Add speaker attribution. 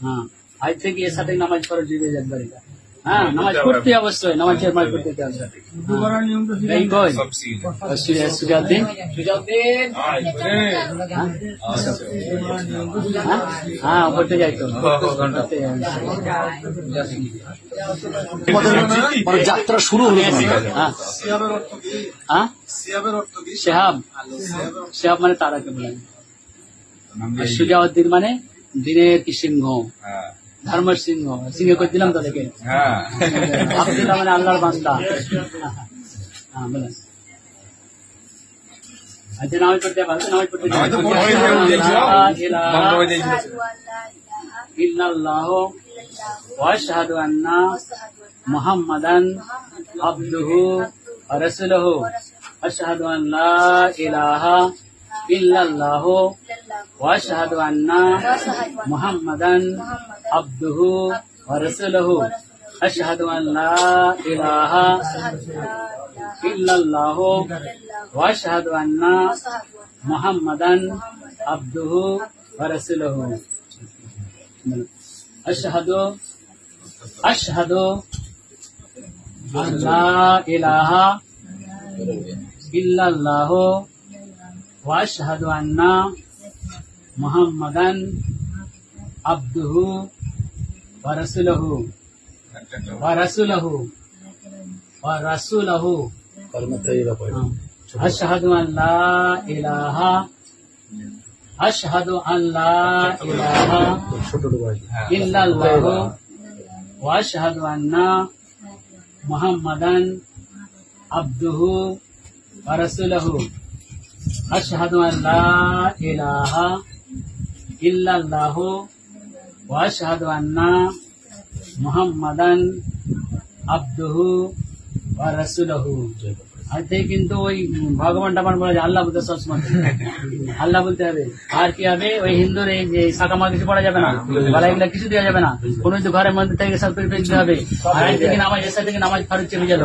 Speaker 1: হ্যাঁ, আজ থেকে এর সাথে নামাজ ফরজ হয়ে যাবে একবারে। হ্যাঁ, নামাজ পড়তে অবশ্যই, নামাজের মাঝ পড়তে হবে। এই কই সুজাউদ্দিন, হ্যাঁ পড়তে যাই তো
Speaker 2: যাত্রা শুরু হলো।
Speaker 1: শেহাব, শেহাব মানে তারাকে বলে, সুজাউদ্দিন মানে দিনের কি সিংহ, ধর্ম সিংহ, সিংহ করে দিলাম তাদেরকে। আব্দুল্লাহ মানে আল্লাহর বান্দা। হ্যাঁ বলেন। আচ্ছা নামাজ পড়তে পারবে, নামাজ পড়তে ইল্লাল্লাহ ওয়া আশহাদু আন্না মুহাম্মাদান আবদুহু ওয়া রাসূলুহু আশহাদু আন লা ইলাহা ইল্লাল্লাহ ওয়া আশহাদু আন্না মুহাম্মাদান আবদুহু ওয়া রাসূলুহু আশহাদু আন লা ইলাহা ইল্লাল্লাহ ওয়া আশহাদু আন্না মুহাম্মাদান আবদুহু ওয়া রাসূলুহু আশহাদু আন লা ইলাহা ইল্লাল্লাহ ওয়া আশহাদু আন্না মুহাম্মাদান আবদুহু ওয়া রাসূলুহু ওয়া রাসূলুহু ওয়া রাসূলুহু আশহাদু আন লা ইলাহা ইল্লাল্লাহ ওয়া আশহাদু আন্না মুহাম্মাদান আবদুহু ওয়া রাসূলুহু আশহাদু আন লা ইলাহা ইল্লাল্লাহ ওয়া আশহাদু আন্না মুহাম্মাদান আবদুহু ওয়া রাসূলুহু। আজকে কিন্তু ওই ভগবান টামান বলা যায়, আল্লাহ বলতে সবসময় আল্লাহ বলতে হবে। আর কি হবে, ওই হিন্দুর এই যে সাকামা কিছু পড়া যাবে না, বলা এগুলা কিছু দেওয়া যাবে না, কোন ঘরের মধ্যে থেকে সব দিতে হবে। আর আজ থেকে নামাজ, এসা থেকে নামাজ ফরজ চেপে গেল।